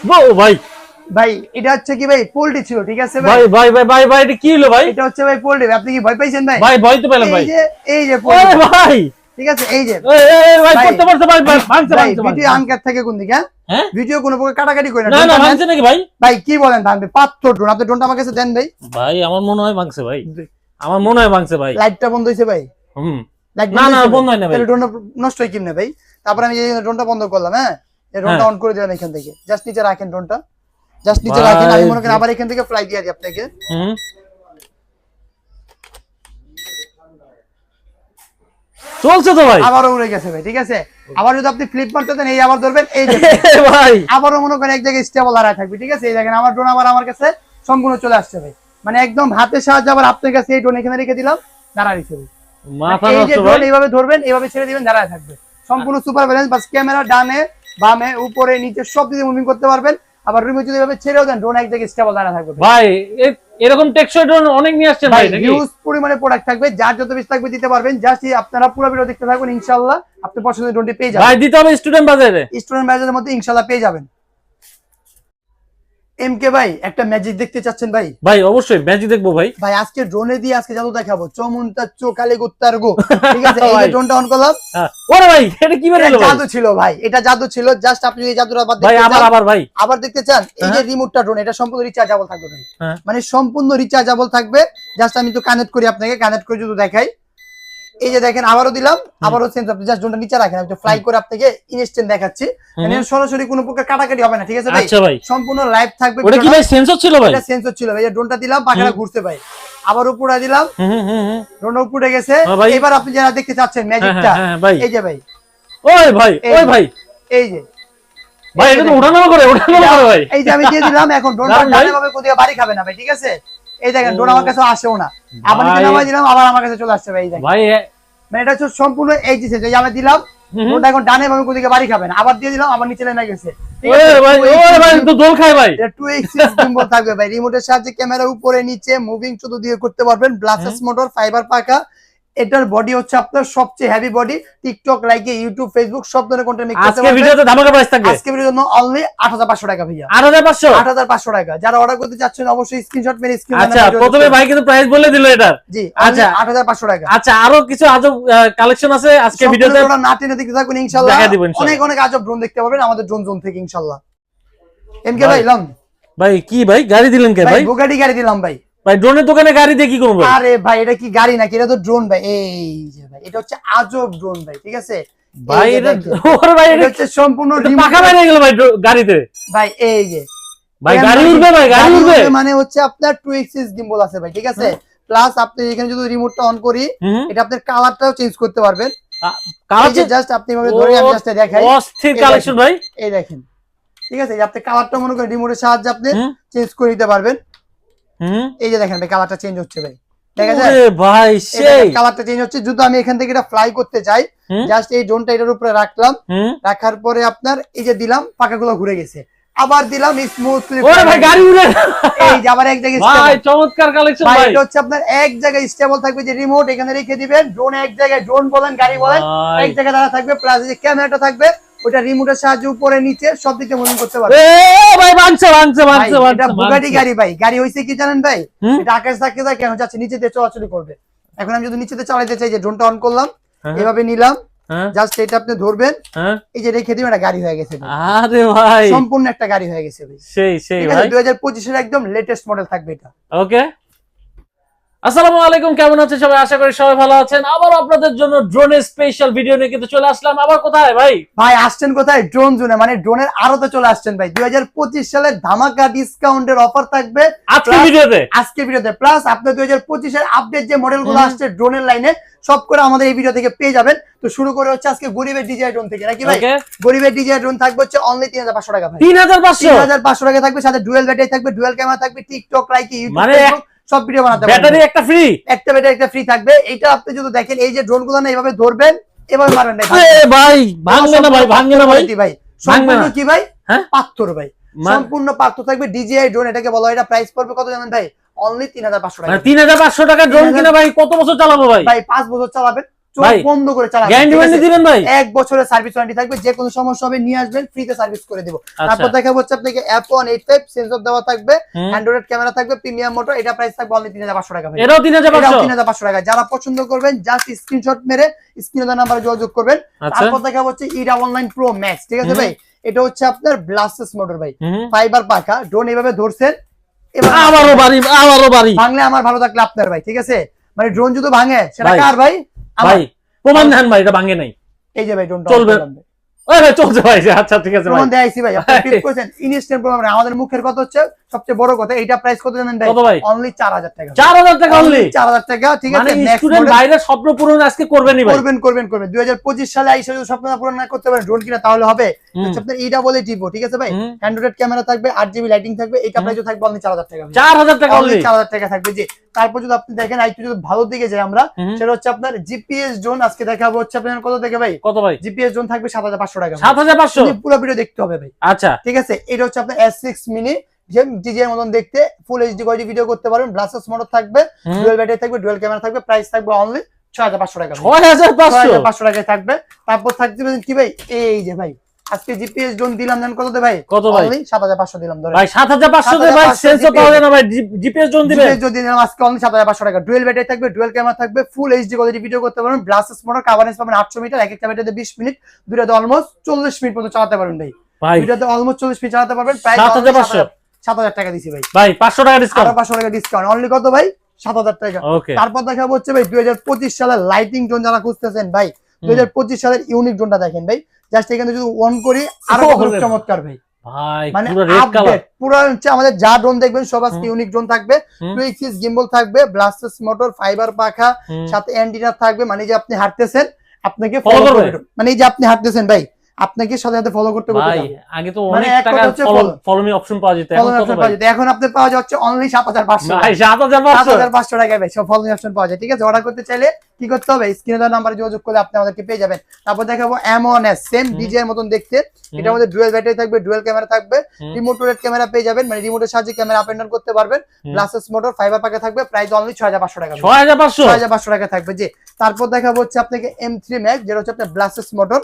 ভাই ভাই এটা হচ্ছে কি ভাই পোল্ট্রি ছিল, ঠিক আছে ভাই ভাই ভাই ভাই ভাই এটা কি হলো ভাই? এটা হচ্ছে ভাই পোল্ট্রি। আপনি কি ভয় পাইছেন ভাই? ভাই ভয় তো পেলাম ভাই। এই যে ওরে ভাই, ঠিক আছে, এই যে ভাই করতে পারছে ভাই, ভাঙছে ভাই ভাঙছে ভিডিও আনকাট থাকে কোন দিকে? হ্যাঁ ভিডিও কোনো প্রকার কাটাকাটি করে না না ভাঙছে নাকি ভাই? ভাই কি বলেন ভাঙবে? পাথর ড্রোন, আপনি ড্রোনটা আমার কাছে দেন ভাই। ভাই আমার মনে হয় ভাঙছে ভাই, আমার মনে হয় ভাঙছে ভাই। লাইটটা বন্ধ হইছে ভাই? না না বন্ধ হয় না ভাই। তাহলে ড্রোনটা নষ্ট হয় কেমনে ভাই? তারপর আমি এই ড্রোনটা বন্ধ করলাম, হ্যাঁ এই ড্রোনটা অন করে দিলাম এখান থেকে। জাস্ট নিচে রাখেন ড্রোনটা, জাস্ট নিচে রাখেন। আমি মনে করি আবার এখান থেকে ফ্লাই দিয়ে দিই আপনাকে। চলছে তো ভাই, আবারও উড়ে গেছে ভাই, ঠিক আছে। আবার যদি আপনি ফ্লিপ মারতে দেন, এই আবার ধরবেন, এই যে ভাই আবারও মনে করেন এক জায়গায় স্টেবল দাঁড়ায় থাকবে, ঠিক আছে। এই দেখেন আমার ড্রোন আবার আমার কাছে সম্পূর্ণ চলে আসছে ভাই, মানে একদম হাতের সাহায্যে আবার আপনার কাছে এই ড্রোন এখানে রেখে দিলাম, দাঁড়ায় রয়েছে ভাই। মাথা এই যে নষ্ট ড্রোন ভাই। এইভাবে ধরবেন, এইভাবে ছেড়ে দিবেন, দাঁড়ায় থাকবে, সম্পূর্ণ সুপার ব্যালেন্স। বাস ক্যামেরা ডানে বামে উপরে নিচে সব দিকে মুভিং করতে পারবেন। আবার রিমোট যদি এভাবে ছেড়েও দেন, ড্রোন এক জায়গায় স্টেবল দাঁড়ায় থাকবে ভাই। এরকম টেকসই ড্রোন অনেক নিয়ে আসছেন ভাই নাকি? হিউজ পরিমাণে প্রোডাক্ট থাকবে, যার যত বেশি থাকবে দিতে পারবেন। জাস্ট আপনারা পুরো ভিডিও দেখতে থাকুন, ইনশাআল্লাহ আপনি পছন্দের ড্রোনটি পেয়ে যাবেন। ভাই দিতে হবে স্টুডেন্ট বাজারে, স্টুডেন্ট বাজারের মধ্যে ইনশাআল্লাহ পেয়ে যাবেন। এমকে ভাই একটা ম্যাজিক দেখতে চাচ্ছেন ভাই? ভাই অবশ্যই ম্যাজিক দেখবো ভাই। ভাই আজকে ড্রোনে দিয়ে আজকে জাদু দেখাবো, চমুনটা চোকালে গুত্তার গো, ঠিক আছে। এই যে ড্রোনটা অন করলাম, ওরে ভাই এটা কি বের হলো ভাই? জাদু ছিল ভাই, এটা জাদু ছিল। জাস্ট আপনি এই জাদুটা আবার ভাই দেখতে চান, আবার ভাই আবার দেখতে চান, এই যে রিমোটটা ড্রোন, এটা সম্পূর্ণ রিচার্জেবল থাকবে ভাই, মানে সম্পূর্ণ রিচার্জেবল থাকবে। জাস্ট আমি তো কানেক্ট করি আপনাকে, কানেক্ট করে যদি দেখাই, এই যে দেখেন আবারও দিলাম, আবারও সেন্স। আপনি জাস্ট ড্রোনটা নিচে রাখেন, আমি তো ফ্লাই করে আপনাকে ইনস্ট্যান্ট দেখাচ্ছি, মানে সরাসরি কোনো প্রকার কাটাকাটি হবে না, ঠিক আছে ভাই? আচ্ছা ভাই সম্পূর্ণ লাইভ থাকবে। ওটা কি ভাই সেন্সর ছিল ভাই? এটা সেন্সর ছিল ভাই। এই ড্রোনটা দিলাম, পাখাটা ঘুরছে ভাই, আবার উপরে দিলাম, ড্রোন উপরে গেছে। এবার আপনি যারা দেখতে চাচ্ছেন ম্যাজিকটা, এই যে ভাই, ওই ভাই ওই ভাই, এই যে ভাই এটা তো ওঠানামা করে ভাই। এই যে আমি দিয়ে দিলাম, এখন ড্রোনটা ডানে ভাবে কোথাও বাড়ি খাবে না ভাই, ঠিক আছে। এই দেখেন ড্রোন আমার কাছে আসেও না, আবার নিচে নামাই দিলাম, আবার আমার কাছে চলে আসছে ভাই। এই দেখেন ভাই মানে এটা হচ্ছে সম্পূর্ণ এই যে আমি দিলাম, ড্রোনটা এখন ডানে ভাবে কোথাও বাড়ি খাবে না, আবার দিয়ে দিলাম, আবার নিচে নেমে গেছে, ঠিক আছে। ভাই ওই ভাই তো দোল খায় ভাই। এটা 2x গিম্বল থাকবে ভাই, রিমোটের সাহায্যে ক্যামেরা উপরে নিচে মুভিং শুধু দিয়ে করতে পারবেন। ব্লাস্টার্স মোটর, ফাইবার পাকা। এটার বডি হচ্ছে আপনার সবচেয়ে heavy body. TikTok, Likee, YouTube, Facebook সব ধরনের কন্টেন্ট মেক করতে পারবেন। আজকে ভিডিওতে ধামাকা প্রাইস থাকবে। আজকে ভিডিওর জন্য অনলি 8500 টাকা ভাইয়া। 8500 8500 টাকা। যারা অর্ডার করতে চাচ্ছেন অবশ্যই স্ক্রিনশট মেরে স্ক্রিনে। আচ্ছা প্রথমে ভাই কিন্তু প্রাইস বলে দিল এটা। জি আচ্ছা 8500 টাকা। আচ্ছা আরো কিছু আজব কালেকশন আছে আজকে ভিডিওতে, আপনারা না টেনে দেখতে থাকুন, ইনশাআল্লাহ অনেক অনেক আজব ড্রোন দেখতে পাবেন আমাদের ড্রোন জোন থেকে ইনশাআল্লাহ। এমকে ভাই লং ভাই কি ভাই গাড়ি দিলেন কে ভাই? বুগাটি গাড়ি দিলাম ভাই। ভাই ড্রোনের দোকানে গাড়ি দিয়ে কি করব? আরে ভাই এটা কি গাড়ি নাকি, এটা তো ড্রোন ভাই। এই যে ভাই এটা হচ্ছে আজব ড্রোন ভাই, ঠিক আছে ভাই। এটা ওরে ভাই এটা হচ্ছে সম্পূর্ণ পাখা বাইরে গেল ভাই গাড়িতে ভাই। এই যে ভাই গাড়ি উড়বে ভাই, গাড়ি উড়বে মানে হচ্ছে আপনার 2x গিম্বল আছে ভাই, ঠিক আছে। প্লাস আপনি এখানে যদি রিমোটটা অন করি, এটা আপনার কালারটাও চেঞ্জ করতে পারবেন। কালার জাস্ট আপনি ভাবে ধরে আমি জাস্ট দেখাই, অস্থির কালেকশন ভাই। এই দেখেন, ঠিক আছে। আপনি কালারটা মনে করেন রিমোটের সাহায্যে আপনি চেঞ্জ করে নিতে পারবেন। এই যে দেখেন ভাই কালারটা চেঞ্জ হচ্ছে ভাই, দেখা যায় ভাই সেই কালারটা চেঞ্জ হচ্ছে। যদি আমি এখান থেকে এটা ফ্লাই করতে চাই, জাস্ট এই ড্রোনটা এটার উপরে রাখলাম, রাখার পরে আপনার এই যে দিলাম, পাখাগুলো ঘুরে গেছে, আবার দিলাম স্মুথলি। ওরে ভাই গাড়ি উড়ে, এই যে আবার এক জায়গায় ভাই চমৎকার কালেকশন ভাই। এটা হচ্ছে আপনার এক জায়গায় স্টেবল থাকবে, যে রিমোট এখানে রেখে দিবেন, ড্রোন এক জায়গায়, ড্রোন বলেন গাড়ি বলেন এক জায়গায় দাঁড়া থাকবে। প্লাস যে ক্যামেরাটা থাকবে, ওটা রিমোটের সাহায্যে উপরে নিচে সব দিকে মুভিং করতে পারবে। ভাই বানছে বানছে বানছে। এটা বুগাটি গাড়ি ভাই। গাড়ি হইছে কি জানেন ভাই, এটা আকাশ থাকে যায় কেন যাচ্ছে, নিচে দিয়ে চলাচল করবে। এখন আমি যদি নিচেতে চালাতে চাই, যে ড্রোনটা অন করলাম, এভাবে নিলাম, জাস্ট এটা আপনি ধরবেন, এই যে রেখে দিবেন, এটা গাড়ি হয়ে গেছে। আরে ভাই সম্পূর্ণ একটা গাড়ি হয়ে গেছে ভাই। সেই সেই ভাই 2025 এর একদম লেটেস্ট মডেল থাকবে এটা। ওকে আসসালামু আলাইকুম, কেমন আছেন সবাই? আশা করি সবাই ভালো আছেন। আবার আপনাদের জন্য ড্রোনের স্পেশাল ভিডিও নিয়ে কিন্তু চলে আসলাম। আবার কোথায় ভাই? ভাই আসছেন কোথায়? ড্রোন জোনে, মানে ড্রোনের আরোতে চলে আসছেন ভাই। 2025 সালে ধামাকা ডিসকাউন্টের অফার থাকবে আজকে ভিডিওতে। প্লাস আপনি 2025 এর আপডেট যে মডেলগুলো আসছে ড্রোনের লাইনে, সব করে আমাদের এই ভিডিও থেকে পেয়ে যাবেন। তো শুরু করে হচ্ছে আজকে গরিবের ডিজাই ড্রোন থেকে, নাকি ভাই? গরিবের ডিজাই ড্রোন থাকবে হচ্ছে অনলি 3500 টাকা ভাই। 3500 টাকা থাকবে, সাথে ডুয়াল ব্যাটারি থাকবে, ডুয়াল ক্যামেরা থাকবে, টিকটক, লাইক, ইউটিউব, মানে সব ভিডিও বানাতে পারবেন। ব্যাটারি একটা ফ্রি, একটা ব্যাটারি একটা ফ্রি থাকবে। এটা আপনি যদি দেখেন, এই যে ড্রোনগুলো না এইভাবে ধরবেন, এভাবে মারবেন না ভাই, ভাঙবে না ভাই, ভাঙবে না ভাই, ভাই সম্পূর্ণ কি ভাই পাথর ভাই, সম্পূর্ণ পাথর থাকবে। ডিজিআই ড্রোন এটাকে বলা হয়। এটা প্রাইস পড়বে কত জানেন ভাই? অনলি 3500 টাকা। 3500 টাকা ড্রোন কিনা ভাই কত বছর চালাবো ভাই? ভাই 5 বছর চালাবেন, চোখ ভাই, বন্ধ করে চালাবেন। গ্যারান্টি ওয়ারেন্টি দিবেন ভাই? 1 বছরের সার্ভিস ওয়ারেন্টি থাকবে, যে কোনো সমস্যা হবে নিয়ে আসবেন, ফ্রিতে সার্ভিস করে দেব। তারপর দেখাবো হচ্ছে আপনাকে F185 সেন্সর দেওয়া থাকবে, অ্যান্ড্রয়েড ক্যামেরা থাকবে, প্রিমিয়াম মোটর, এটা প্রাইস থাকবে অনলি 3500 টাকা ভাই। এটাও 3500 টাকা। যারা পছন্দ করবেন জাস্ট স্ক্রিনশট মেরে স্ক্রিনে দেওয়া নাম্বারে যোগাযোগ করবেন। তারপর দেখাবো হচ্ছে E9 Pro Max, ঠিক আছে ভাই? এটা হচ্ছে আপনার ব্লাস্টেস মোটর ভাই, ফাইবার পাখা, ড্রোন এভাবে ধরছেন, এবার আবারও বাড়ি ভাঙলে আমার ভালো থাকলে আপনার ভাই, ঠিক আছে? মানে ড্রোন যদি ভাঙে সেটা কার ভাই? ভাই প্রমাণ দেন ভাই, এটা ভাঙে নাই। এই যে ভাই ড্রোনটা চলবে, ওই ভাই চলছে ভাই। আচ্ছা ঠিক আছে ভাই, প্রমাণ দেখাইছি ভাই, আপনি ক্লিক করেছেন ইনস্ট্যান্ট প্রমাণ। আমাদের মুখের কথা হচ্ছে সবচেয়ে বড় কথা। এইটা প্রাইস কত জানেন ভাই? কত ভাই? অনলি 4000 টাকা। 4000 টাকা অনলি? 4000 টাকা, ঠিক আছে? মানে স্টুডেন্ট ভাইরা স্বপ্ন পূরণ আজকে করবেনই ভাই। করবেন 2025 সালে আইসা যদি স্বপ্ন পূরণ না করতে পারেন ড্রোন কিনা, তাহলে হবে হচ্ছে আপনার E9 Pro, ঠিক আছে ভাই? অ্যান্ড্রয়েড ক্যামেরা থাকবে, 8GB লাইটিং থাকবে, এটা প্রাইস থাকবে অনলি 4000 টাকা। 4000 টাকা অনলি? 4000 টাকা থাকবে জি। তারপর যদি আপনি দেখেন আইটু যদি ভালো দিকে যাই আমরা, সেটা হচ্ছে আপনার জিপিএস জোন। আজকে দেখাবো হচ্ছে আপনার কত থেকে ভাই? কত ভাই? জিপিএস জোন থাকবে 7500 টাকা। 7500? পুরো ভিডিও দেখতে হবে ভাই। আচ্ছা ঠিক আছে, এটা হচ্ছে আপনার S6 মিনি, ডিজে এর মতন দেখতে, ফুল এইচডি কোয়ালিটি ভিডিও করতে পারবেন, ব্লাস্টার্স মোটর থাকবে, ডুয়াল ব্যাটারি থাকবে, ডুয়াল ক্যামেরা থাকবে, প্রাইস থাকবে অনলি 6500 টাকা। 6500 টাকায় থাকবে। তারপর থাকবে কি ভাই? এই যে ভাই আজকে জিপিএস জোন দিলাম, জানেন কত ভাই? কত ভাই? অনলি 7500 দিলাম ধরে ভাই। 7500 তে ভাই সেন্সর পাওয়া যায় না ভাই, জিপিএস জোন দিবেন? জিপিএস জোন দিলাম আজকে অনলি 7500 টাকা। ডুয়াল ব্যাটারি থাকবে, ডুয়াল ক্যামেরা থাকবে, ফুল এইচডি কোয়ালিটি ভিডিও করতে পারবেন, ব্লাস্টার্স মোটর, কভারেজ পাবেন 800 মিটার, এক একটা ব্যাটারিতে 20 মিনিট, দুইটাতে অলমোস্ট 40 মিনিট পর্যন্ত চালাতে পারবেন ভাই। দুইটাতে অলমোস্ট 40 মিনিট চালাতে পারবেন। প্রাইস 7000 টাকা দিছি ভাই। ভাই 500 টাকা ডিসকাউন্ট। আরো 500 টাকা ডিসকাউন্ট, অনলি কত ভাই? 7000 টাকা। তারপর দেখাবো হচ্ছে ভাই 2025 সালের লাইটিং জোন যারা খুঁজতেছেন ভাই, 2025 সালের ইউনিক জোনটা দেখেন ভাই। জাস্ট এখানে যদি অন করি আরো চমৎকার ভাই। ভাই মানে পুরো রেড কালার, পুরো হচ্ছে আমাদের যা ড্রোন দেখবেন সব আজকে ইউনিক ড্রোন থাকবে। 2 গিম্বল থাকবে, ব্লাস্টার্স মোটর, ফাইবার পাখা, সাথে অ্যান্টিনা থাকবে। মানে যে আপনি হাঁটতেছেন আপনাকে ফলো করবে, মানে এই যে আপনি হাঁটতেছেন ভাই আপনাকে সাথে সাথে ফলো করতে ভাই। আগে তো অনেক টাকা ফলো মি অপশন পাওয়া যেত, এখন কত ভাই? এখন আপনি পাওয়া যাচ্ছে অনলি 7500 ভাই। 7500 টাকায় ভাই সব ফলো মি অপশন পাওয়া যায়, ঠিক আছে? অর্ডার করতে চাইলে কি করতে হবে? স্ক্রিনে দেওয়া নাম্বারে যোগাযোগ করলে আপনি আমাদেরকে পেয়ে যাবেন। তারপর দেখাবো M1S, সেম ডিজে এর মতন দেখতে, এটার মধ্যে ডুয়াল ব্যাটারি থাকবে, ডুয়াল ক্যামেরা থাকবে, রিমোট রোটেট ক্যামেরা পেয়ে যাবেন, মানে রিমোটের সাহায্যে ক্যামেরা আপ এন্ড ডাউন করতে পারবেন, ব্লাস্টার্স মোটর, ফাইবার পাখা থাকবে, প্রাইস অনলি 6500 টাকা। 6500 টাকা থাকবে জি। তারপর দেখাবো হচ্ছে আপনাকে M3 Max, যেটা হচ্ছে আপনার ব্লাস্টার্স মোটর।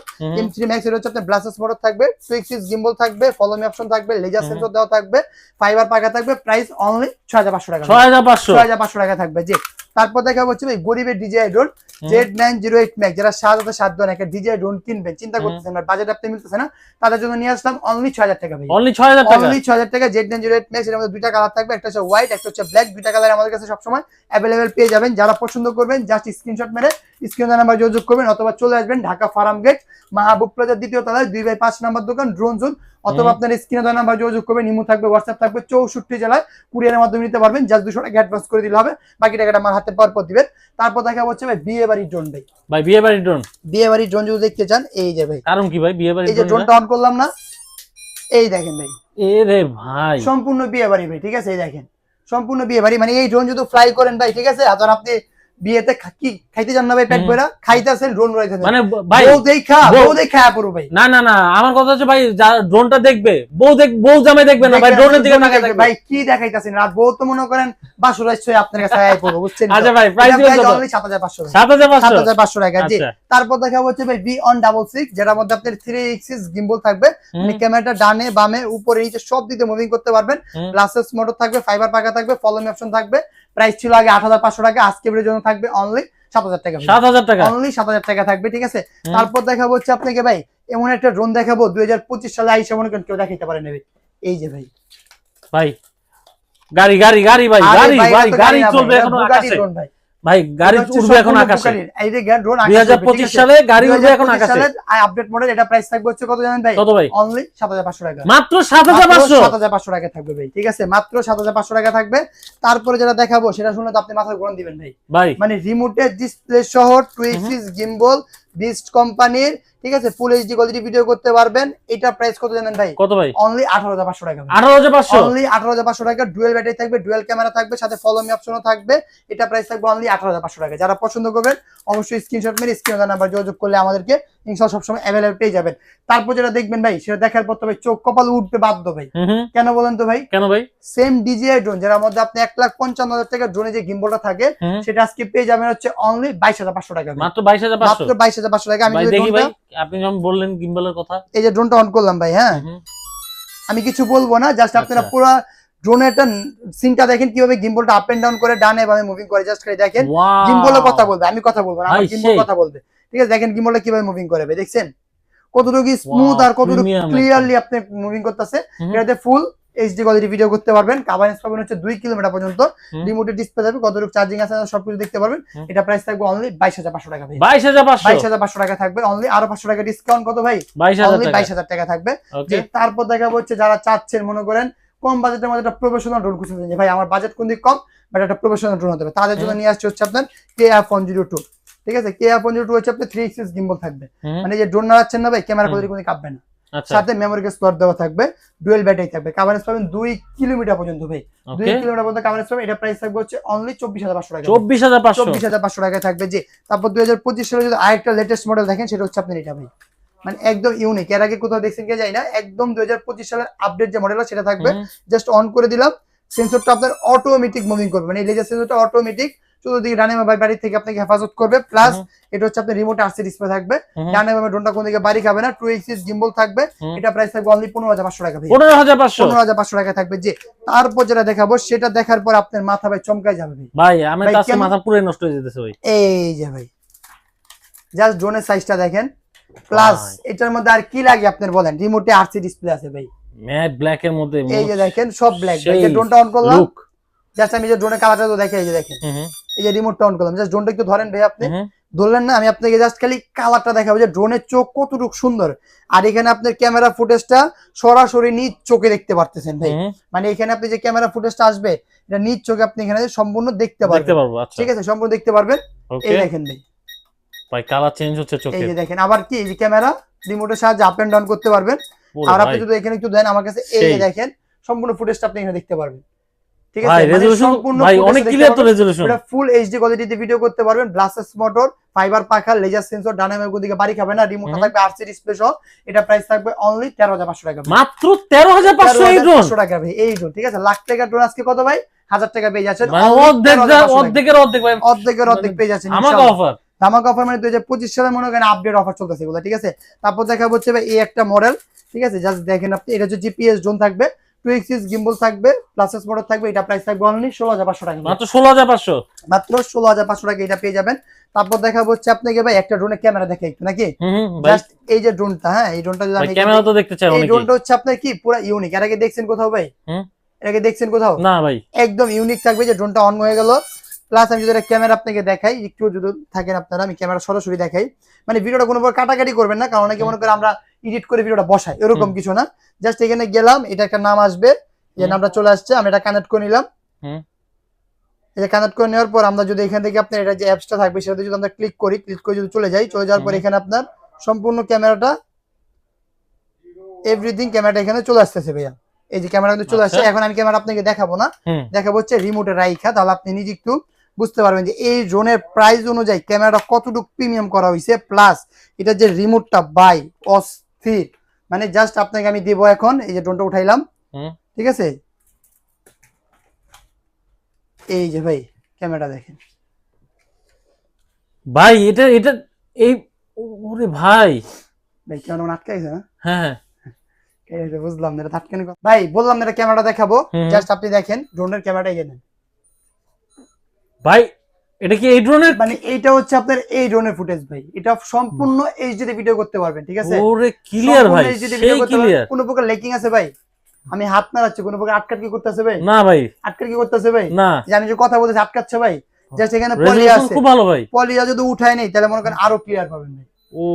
M3 Max এটা হচ্ছে আপনার ব্লাস্টার্স মোটর থাকবে, 2 গিম্বল থাকবে, ফলো মি অপশন থাকবে, লেজার সেন্সর দেওয়া থাকবে, ফাইবার পাখা থাকবে, প্রাইস অনলি 6500 টাকা। 6500 টাকা থাকবে জি। তারপর দেখাবো হচ্ছে ভাই গরিবের ডিজিআই ড্রোন Z908 Max, যারা 7000 একটা ডিজিআই ড্রোন কিনবেন চিন্তা করতেছেন না, বাজেট আপনি মিলতেছে না, তাদের জন্য নিয়ে আসলাম অনলি 6000 টাকা ভাই। অনলি 6000 টাকা। অনলি 6000 টাকা Z908 Max। এর মধ্যে দুইটা কালার থাকবে, একটা হচ্ছে হোয়াইট, একটা হচ্ছে ব্ল্যাক। দুইটা কালার আমাদের কাছে সবসময় অ্যাভেলেবেল পেয়ে যাবেন। যারা পছন্দ করবেন জাস্ট স্ক্রিনশট মেরে স্ক্রিনে নাম্বার যোগাযোগ করবেন, অথবা চলে আসবেন ঢাকা ফার্ম গেট, মাহবুব প্লাজার 2য় তলায় 2/5 নাম্বার দোকান, ড্রোন জোন। অথবা আপনার স্ক্রিনে দেওয়া নাম্বার যোগাযোগ করবেন, ইমো থাকবে, হোয়াটসঅ্যাপ থাকবে, 64 জেলায় কুরিয়ারের মাধ্যমে নিতে পারবেন। জাস্ট 200 টাকা অ্যাডভান্স করে দিলে হবে, বাকি টাকাটা আমার হাতে পাওয়ার পর দিবেন। তারপর দেখা হচ্ছে ভাই বিয়ে বাড়ির ড্রোন ভাই। ভাই বিয়ে বাড়ির ড্রোন, বিয়ে বাড়ির ড্রোন যদি দেখতে চান এই যে ভাই। কারণ কি ভাই বিয়ে বাড়ির এই যে ড্রোনটা অন করলাম না, এই দেখেন ভাই, এ রে ভাই সম্পূর্ণ বিয়ে বাড়ি ভাই, ঠিক আছে? এই দেখেন সম্পূর্ণ বিয়ে বাড়ি। মানে এই ড্রোন যদি ফ্লাই করেন ভাই, ঠিক আছে? আর আপনি বিয়েতে কি খাইতে যান না ভাই, পেট ভরা খাইতেছেন, ড্রোন উড়াইতেছেন, মানে ভাই বউ দেখা পুরো ভাই। না না না, আমার কথা হচ্ছে ভাই ড্রোনটা দেখবে বউ জামাই দেখবে না ভাই, ড্রোনের দিকে তাকায় থাকবে ভাই। কি দেখাইতাছেন? আর বউ তো মনে করেন বাসুর আসছে আপনার কাছে আয় পড়ো, বুঝছেন? আচ্ছা ভাই, প্রাইস অনলি 7500 টাকা জি। তারপর দেখাবো হচ্ছে ভাই V166, যেটার মধ্যে আপনার 3 এক্সিস গিম্বল থাকবে, মানে ক্যামেরাটা ডানে বামে উপরে নিচে সব দিকে মুভিং করতে পারবেন, গ্লাসেস মোটর থাকবে, ফাইবার পাখা থাকবে, ফলো মি অপশন থাকবে। প্রাইস ছিল আগে 8500 টাকা, আজকে এর জন্য থাকবে অনলি 7000 টাকা। 7000 টাকা, অনলি 7000 টাকা থাকবে, ঠিক আছে? তারপর দেখাবো হচ্ছে আপনাকে ভাই এমন একটা ড্রোন দেখাবো 2025 সালে আইসা মনে করেন কেউ দেখাইতে পারে নেবে। এই যে ভাই গাড়ি চলবে এখন আকাশে ভাই, গাড়ি উড়বে এখন আকাশে। এই যে ড্রোন 2025 সালে গাড়ি উড়বে এখন আকাশে, আপডেট মডেল। এটা প্রাইস থাকবে হচ্ছে কত জানেন ভাই? কত ভাই? অনলি 7500 টাকা। মাত্র 7500 টাকা থাকবে ভাই, ঠিক আছে? মাত্র 7500 টাকা থাকবে। তারপরে যেটা দেখাবো সেটা শুনে তো আপনি মাথার গরম দিবেন ভাই। মানে রিমোটের ডিসপ্লে সহ 2 এক্সিস গিম্বল, বিস্ট কোম্পানির, ঠিক আছে? ফুল এইচডি কোয়ালিটি ভিডিও করতে পারবেন। এটা প্রাইস কত জানেন ভাই? কত ভাই? অনলি 18500 টাকা। 18500, অনলি 18500 টাকা। ডুয়াল ব্যাটারি থাকবে, ডুয়াল ক্যামেরা থাকবে, সাথে ফলো মি অপশনও থাকবে। এটা প্রাইস থাকবে অনলি 18500 টাকা। যারা পছন্দ করবেন অবশ্যই স্ক্রিনশট মেরে স্ক্রিনে দেওয়া নাম্বার যোগাযোগ করলে আমাদেরকে ইনশাআল্লাহ সবসময় অ্যাভেলেবল পেয়ে যাবেন। তারপর যেটা দেখবেন ভাই, সেটা দেখার পর তো ভাই চোখ কপাল উঠবে বাধ্য ভাই। কেন বলেন তো ভাই? কেন ভাই? সেম DJI ড্রোন, যার মধ্যে আপনি 1,55,000 টাকা ড্রোনে যে গিম্বলটা থাকে, সেটা আজকে পেয়ে যাবেন হচ্ছে অনলি 22,500 টাকা। মাত্র 22,500, মাত্র 22,500 টাকা। আমি দেখি ভাই, আপনি যখন বললেন গিম্বলের কথা, এই যে ড্রোনটা অন করলাম ভাই, হ্যাঁ আমি কিছু বলবো না, জাস্ট আপনারা পুরো ড্রোনের একটা সিনটা দেখেন কিভাবে গিম্বলটা আপ এন্ড ডাউন করে ডানে বামে মুভিং করে, জাস্ট খালি দেখেন। গিম্বলের কথা বলবে, আমি কথা বলবো না, আমার গিম্বল কথা বলবে, ঠিক আছে? দেখেন গিম্বলটা কিভাবে মুভিং করে ভাই, দেখছেন কতটুকু স্মুথ আর কতটুকু ক্লিয়ারলি আপনি মুভিং করতেছে। এটাতে ফুল এইচডি কোয়ালিটি ভিডিও করতে পারবেন। কভারেজ পাবেন হচ্ছে 2 কিলোমিটার পর্যন্ত, রিমোটের ডিসপ্লে যাবে, কতটুকু চার্জিং আছে সবকিছু দেখতে পারবেন। এটা প্রাইস থাকবে অনলি 22,500 টাকা ভাই। 22,500 টাকা থাকবে অনলি। আরো 500 টাকা ডিসকাউন্ট, কত ভাই? অনলি 22,000 টাকা থাকবে। তারপর দেখাবো হচ্ছে যারা চাচ্ছেন মনে করেন কম বাজেটের মধ্যে একটা প্রফেশনাল ড্রোন খুঁজছেন, যে ভাই আমার বাজেট কোন দিক কম বাট একটা প্রফেশনাল ড্রোন হতে হবে, তাদের জন্য নিয়ে আসছে হচ্ছে আপনার KF102। ঠিক আছে, KF102 হচ্ছে আপনার 3 axis গিম্বল থাকবে, মানে যে ড্রোন নাড়াচ্ছেন না ভাই, ক্যামেরা কোথায় কোনো কাঁপবে না। সাথে মেমোরি স্লট দেওয়া থাকবে, ডুয়েল ব্যাটারি থাকবে, কভারেজ পাবেন 2 কিলোমিটার পর্যন্ত ভাই। 2 কিলোমিটার পর্যন্ত কভারেজ পাবেন। এটা প্রাইস থাকবে হচ্ছে অনলি 24,500 টাকা। 24,500 টাকা থাকবে। যে তারপর 2025 সালে যদি আরেকটা লেটেস্ট মডেল দেখেন, সেটা হচ্ছে আপনার এটা ভাই, মানে একদম ইউনিক, এর আগে কোথাও দেখছেন কে যায় না, একদম 2025 সালের আপডেট যে মডেল সেটা থাকবে। জাস্ট অন করে দিলাম, সেন্সরটা আপনার অটোমেটিক মুভিং করবে, মানে এই লেজার সেন্সরটা অটোমেটিক চতুর্দিকে ডানে বামে বাড়ি থেকে আপনাকে হেফাজত করবে। প্লাস এটা হচ্ছে আপনার রিমোট RC ডিসপ্লে থাকবে, ডানে বামে ড্রোনটা কোন দিকে বাড়ি খাবে না। 2 axis গিম্বল থাকবে। এটা প্রাইস থাকবে অনলি 15,500 টাকা ভাই। 15,500 টাকা থাকবে। যে তারপর যেটা দেখাবো, সেটা দেখার পর আপনার মাথা ভাই চমকায় যাবে ভাই। আমি তো আজকে মাথা পুরো নষ্ট হয়ে যেতেছে ভাই। এই যে ভাই জাস্ট ড্রোনের সাইজটা দেখেন, প্লাস এটার মধ্যে আর কি লাগে আপনার বলেন? রিমোটে RC ডিসপ্লে আছে ভাই, ম্যাট ব্ল্যাক এর মধ্যে, এই যে দেখেন সব ব্ল্যাক। এই যে ড্রোনটা অন করলাম, জাস্ট আমি যে ড্রোনের কালারটা তো দেখে, এই যে দেখেন, এই যে রিমোটটা অন করলাম, জাস্ট ড্রোনটা একটু ধরেন ভাই, আপনি ধরলেন না, আমি আপনাকে জাস্ট খালি কালারটা দেখাবো যে ড্রোনের চোখ কতটুকু সুন্দর। আর এখানে আপনার ক্যামেরা ফুটেজটা সরাসরি নিজ চোখে দেখতে পারতেছেন ভাই, মানে এখানে আপনি যে ক্যামেরা ফুটেজটা আসবে, এটা নিজ চোখে আপনি এখানে সম্পূর্ণ দেখতে পারবেন। ঠিক আছে, সম্পূর্ণ দেখতে পারবেন। এই দেখেন ভাই, ভাই কালার চেঞ্জ হচ্ছে চোখে, এই যে দেখেন। আবার কি, এই যে ক্যামেরা রিমোটের সাহায্যে আপ এন্ড ডাউন করতে পারবেন। আর আপনি যদি এখানে একটু দেন আমার কাছে, এই যে দেখেন সম্পূর্ণ ফুটেজটা আপনি এখানে দেখতে পারবেন। ঠিক আছে, সম্পূর্ণ ভাই অনেক ক্লিয়ার তো রেজোলিউশন। এটা ফুল এইচডি কোয়ালিটিতে ভিডিও করতে পারবেন। ব্লাস্টার্স মোটর, ফাইবার পাখা, লেজার সেন্সর, ডানে বামে কোন দিকে বাড়ি খাবে না, রিমোটটা থাকবে RC ডিসপ্লে সহ। এটা প্রাইস থাকবে অনলি 13,500 টাকা। মাত্র 13,500 এই ড্রোন টাকা ভাই। এই ড্রোন, ঠিক আছে, লাখ টাকা ড্রোন আজকে কত ভাই? 1000 টাকা পেয়ে যাচ্ছেন। অর্ধেকের অর্ধেক ভাই, অর্ধেকের অর্ধেক পেয়ে যাচ্ছেন। ধামাকা অফার, ধামাকা অফার, মানে 2025 সালে মনে করেন আপডেট অফার চলতেছে এগুলো। ঠিক আছে, তারপর দেখা হচ্ছে ভাই এই একটা মডেল। ঠিক আছে, জাস্ট দেখেন আপনি, এটা হচ্ছে GPS ড্রোন থাকবে, 2 axis গিম্বল থাকবে, প্লাসেস মোটর থাকবে। এটা প্রাইস থাকবে অনলি 16,500 টাকা। মাত্র 16,500, মাত্র 16,500 টাকা এটা পেয়ে যাবেন। তারপর দেখা হচ্ছে আপনাকে ভাই একটা ড্রোনের ক্যামেরা দেখে একটু নাকি, জাস্ট এই যে ড্রোনটা, হ্যাঁ এই ড্রোনটা যদি আমি ক্যামেরা তো দেখতে চাই, এই ড্রোনটা হচ্ছে আপনার কি পুরো ইউনিক। এর আগে দেখছেন কোথাও ভাই? এর আগে দেখছেন কোথাও? না ভাই, একদম ইউনিক থাকবে। যে ড্রোনটা অন হয়ে গেল, প্লাস আমি যদি ক্যামেরা আপনাকে দেখাই, একটু যদি থাকেন আপনারা, আমি ক্যামেরা সরাসরি দেখাই, মানে ভিডিওটা কোনো প্রকার কাটাকাটি করবেন না, কারণ অনেকে মনে করে আমরা এডিট করে ভিডিওটা বসাই, এরকম কিছু না। জাস্ট এখানে গেলাম, এটা একটা নাম আসবে, যে নামটা চলে আসছে, আমি এটা কানেক্ট করে নিলাম। এটা কানেক্ট করে নেওয়ার পর আমরা যদি এখান থেকে আপনার এটা যে অ্যাপসটা থাকবে, সেটাতে যদি আমরা ক্লিক করি, ক্লিক করে যদি চলে যাওয়ার পর এখানে আপনার সম্পূর্ণ ক্যামেরাটা, এভরিথিং ক্যামেরাটা এখানে চলে আসতেছে ভাইয়া। এই যে ক্যামেরা কিন্তু চলে আসছে। এখন আমি ক্যামেরা আপনাকে দেখাবো না, দেখাবো হচ্ছে রিমোটে রাইখা, তাহলে আপনি নিজে একটু বুঝতে পারবেন যে এই ড্রোনের প্রাইস অনুযায়ী ক্যামেরাটা কতটুকু প্রিমিয়াম করা হয়েছে। প্লাস এটা যে রিমোটটা বাই অস্থির, মানে জাস্ট আপনাকে আমি দিব এখন। এই যে ড্রোনটা উঠাইলাম, ঠিক আছে, এই যে ভাই ক্যামেরাটা দেখেন ভাই, এটা এটা এই ওরে ভাই, ভাই ক্যামেরা আটকে গেছে না? হ্যাঁ বুঝলাম না, এটা আটকানি ভাই, বললাম না এটা ক্যামেরাটা দেখাবো, জাস্ট আপনি দেখেন ড্রোনের ক্যামেরাটা এখানে ভাই। এটা কি এই ড্রোনের, মানে এইটা হচ্ছে আপনার এই ড্রোনের ফুটেজ ভাই। এটা সম্পূর্ণ এইচডি তে ভিডিও করতে পারবেন। ঠিক আছে, ওরে ক্লিয়ার ভাই, সেই ক্লিয়ার, কোনো প্রকার লেকিং আছে ভাই? আমি হাত নাড়াচ্ছি, কোনো প্রকার আটকাট কি করতেছে ভাই? না ভাই, আটকাট কি করতেছে ভাই? না, আমি যে কথা বলতেছি আটকাচ্ছে ভাই। জাস্ট এখানে পলি আছে, খুব ভালো ভাই। পলিটা যদি উঠায় নেই তাহলে মনে করেন আরো ক্লিয়ার পাবেন ভাই।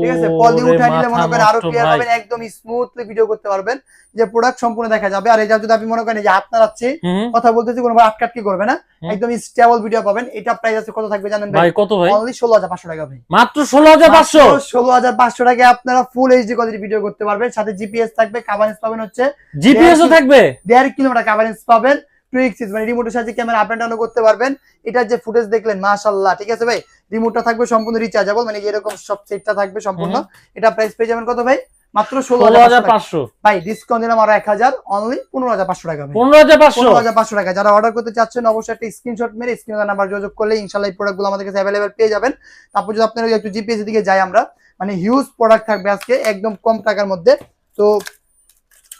ঠিক আছে, পলি উঠায় নিলে মনে করেন আরো ক্লিয়ার পাবেন, একদম স্মুথলি ভিডিও করতে পারবেন, যে প্রোডাক্ট সম্পূর্ণ দেখা যাবে। আর এটা যদি আপনি মনে করেন যে হাত নাড়াচ্ছি, কথা বলতেছি, কোনো আটকাট কি করবে না, একদম স্টেবল ভিডিও পাবেন। এটা প্রাইস আছে কত থাকবে জানেন ভাই? কত ভাই? অনলি 16,500 টাকা ভাই। মাত্র 16,500, 16,500 টাকায় আপনারা ফুল এইচডি কোয়ালিটি ভিডিও করতে পারবেন। সাথে জিপিএস থাকবে, কভারেজ পাবেন হচ্ছে জিপিএস ও থাকবে 1.5 কিলোমিটার কভারেজ পাবেন, 2 3x মানে রিমোটের সাহায্যে ক্যামেরা আপ এন্ড ডাউন করতে পারবেন। এটার যে ফুটেজ দেখলেন মাশাআল্লাহ, ঠিক আছে ভাই। রিমোটটা থাকবে সম্পূর্ণ রিচার্জেবল, মানে এরকম সব সেটটা থাকবে সম্পূর্ণ। এটা প্রাইস পেয়ে যাবেন কত ভাই? মাত্র 16,500 ভাই। ডিসকাউন্ট দিলাম আরো 1000, অনলি 15,500 টাকা ভাই। 15,500 টাকা। যারা অর্ডার করতে চাচ্ছেন অবশ্যই একটা স্ক্রিনশট মেরে স্ক্রিনে নাম্বার যোগাযোগ করলে ইনশাআল্লাহ এই প্রোডাক্টগুলো আমাদের কাছে अवेलेबल পেয়ে যাবেন। তারপর যদি আপনারা একটু জিপিএস দিকে যাই আমরা, মানে হিউজ প্রোডাক্ট থাকবে আজকে একদম কম টাকার মধ্যে। তো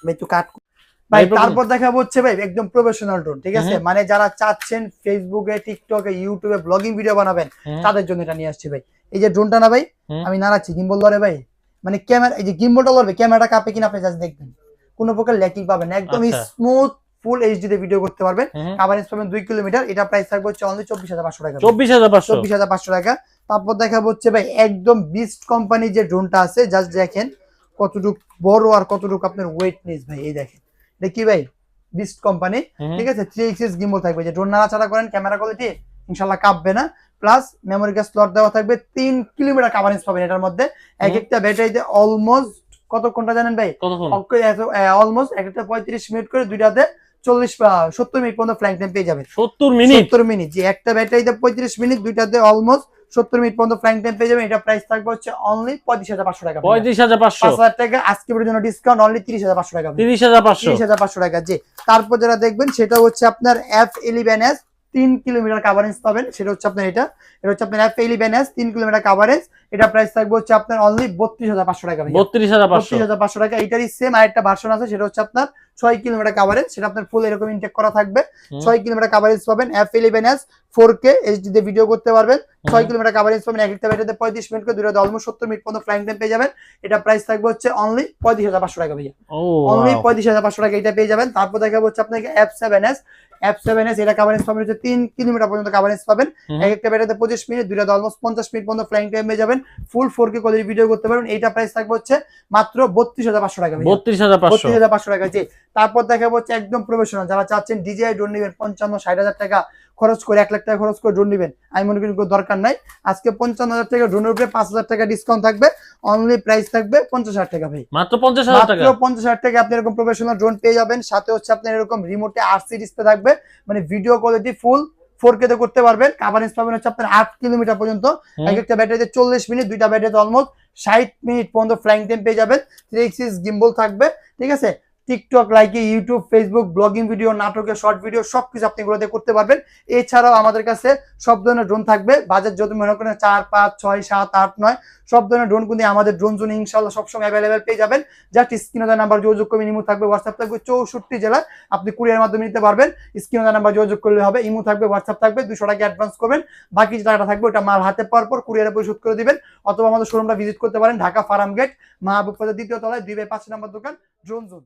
ভাই একটু কাট ভাই। তারপর দেখাবো হচ্ছে ভাই একদম প্রফেশনাল ড্রোন, ঠিক আছে। মানে যারা চাচ্ছেন ফেসবুকে, টিকটকে, ইউটিউবে ব্লগিং ভিডিও বানাবেন তাদের জন্য এটা নিয়ে আসছি ভাই। এই যে ড্রোনটা না ভাই, আমি নাড়াচ্ছি গিম্বল ধরে ভাই, মানে ক্যামেরা, এই যে গিম্বলটা ধরবে ক্যামেরাটা কাঁপে কিনা আপনি জাস্ট দেখবেন, কোনো প্রকার ল্যাকিং পাবেন না, একদম স্মুথ ফুল এইচডি তে ভিডিও করতে পারবেন। কভারেজ পাবেন 2 কিলোমিটার। এটা প্রাইস থাকবে হচ্ছে অনলি 24,500 টাকা। 24,500 টাকা। তারপর দেখাবো হচ্ছে ভাই একদম বিস্ট কোম্পানি যে ড্রোনটা আছে, জাস্ট দেখেন কতটুকু বড় আর কতটুকু আপনার ওয়েটনেস ভাই। এই দেখেন এটা কি ভাই, বিস্ট কোম্পানি, ঠিক আছে। 3x গিম্বল থাকবে, যে ড্রোন নাড়াচাড়া করেন ক্যামেরা কোয়ালিটি ইনশাআল্লাহ কাঁপবে না। প্লাস মেমোরি কার্ড স্লট দেওয়া থাকবে, 3 কিলোমিটার কভারেজ পাবেন এটার মধ্যে। এক একটা ব্যাটারিতে অলমোস্ট কতক্ষণটা জানেন ভাই? অলমোস্ট একটা 35 মিনিট করে, দুইটাতে 70 মিনিট পর্যন্ত ফ্লাইং টাইম পেয়ে যাবেন। 70 মিনিট, যে একটা ব্যাটারিতে 35 মিনিট, দুইটাতে অলমোস্ট 70 মিনিট পর্যন্ত ফ্লাইং টাইম পেয়ে যাবেন। এটা প্রাইস থাকবে হচ্ছে অনলি 35,500 টাকা। 35,500 টাকা আজকের জন্য ডিসকাউন্ট, অনলি 30,500 টাকা। 30,500 টাকা। জি। তারপর যারা দেখবেন সেটা হচ্ছে আপনার F11s 3 কিলোমিটার কভারেজ পাবেন, সেটা হচ্ছে আপনার এটা হচ্ছে আপনার F11s 3 কিলোমিটার কভারেজ। এটা প্রাইস থাকবে হচ্ছে আপনার অনলি 32,500 টাকা। 32,500 টাকা। এটারই সেম আরেকটা ভার্সন আছে, সেটা হচ্ছে আপনার 6 কিলোমিটার কভারেজ, সেটা আপনার ফুল এরকম ইনটেক করা থাকবে। 6 কিলোমিটার কভারেজ পাবেন। F11s 4K এইচডি তে ভিডিও করতে পারবেন। 6 কিলোমিটার কভারেজ পাবেন। এক একটা ব্যাটারিতে 35 মিনিট করে, দুইটাতে অলমোস্ট 70 মিনিট পর্যন্ত ফ্লাইং টাইম পেয়ে যাবেন। এটা প্রাইস থাকবে হচ্ছে অনলি 35,500 টাকা ভাইয়া। অনলি 35,500 টাকা এটা পেয়ে যাবেন। তারপর দেখাবো হচ্ছে আপনাকে F7s এটা কভারেজ পাবেন হচ্ছে 3 কিলোমিটার পর্যন্ত কভারেজ পাবেন। এক একটা ব্যাটারিতে 25 মিনিট, দুইটাতে অলমোস্ট 50 মিনিট পর্যন্ত ফ্লাইং টাইম পেয়ে যাবেন। ফুল 4K কোয়ালিটি ভিডিও করতে পারবেন। এইটা প্রাইস থাকবে হচ্ছে মাত্র 32,500 টাকা। 32,500 টাকা। জি। তারপর দেখাবো হচ্ছে একদম প্রফেশনাল, যারা চাচ্ছেন ডিজিআই ড্রোন নেবেন 55-60,000 টাকা খরচ করে, 1 লাখ টাকা খরচ করে ড্রোন নেবেন, আমি মনে করি কোনো দরকার নাই। আজকে 55,000 টাকা ড্রোনের উপরে 5,000 টাকা ডিসকাউন্ট থাকবে। অনলি প্রাইস থাকবে 50,000 টাকা ভাই। মাত্র 50,000 টাকা। মাত্র 50,000 টাকা আপনি এরকম প্রফেশনাল ড্রোন পেয়ে যাবেন। সাথে হচ্ছে আপনার এরকম রিমোটে আরসি ডিসপ্লে থাকবে, মানে ভিডিও কোয়ালিটি ফুল 4K তে করতে পারবেন। কভারেজ পাবেন হচ্ছে আপনার 8 কিলোমিটার পর্যন্ত। এক একটা ব্যাটারিতে 40 মিনিট, দুইটা ব্যাটারিতে অলমোস্ট 60 মিনিট পর্যন্ত ফ্লাইং টাইম পেয়ে যাবেন। 3x গিম্বল থাকবে, ঠিক আছে। TikTok, Likee, YouTube, Facebook, blogging video, নাটকের শর্ট ভিডিও সবকিছু আপনি এগুলোতে করতে পারবেন। এছাড়াও আমাদের কাছে সব ধরনের ড্রোন থাকবে। বাজেট যদি মনে করেন 4, 5, 6, 7, 8, 9 সব ধরনের ড্রোন কিন্তু আমাদের ড্রোন জোনে ইনশাআল্লাহ সবসময় অ্যাভেলেবেল পেয়ে যাবেন। জাস্ট স্ক্রিনে দেওয়া নাম্বার যোগাযোগ করবেন। ইমো থাকবে, হোয়াটসঅ্যাপ থাকবে। 64 জেলা আপনি কুরিয়ার মাধ্যমে নিতে পারবেন। স্ক্রিনে দেওয়া নাম্বার যোগাযোগ করলে হবে। ইমো থাকবে, হোয়াটসঅ্যাপ থাকবে। 200 টাকা অ্যাডভান্স করবেন, বাকি যে টাকাটা থাকবে ওটা মাল হাতে পাওয়ার পর কুরিয়ারে পরিশোধ করে দিবেন। অথবা আমাদের শোরুমটা ভিজিট করতে পারেন, ঢাকা ফার্ম গেট, মাহবুব বাজার 2য় তলায় 2/5 নম্বর দোকান, ড্রোন জোন।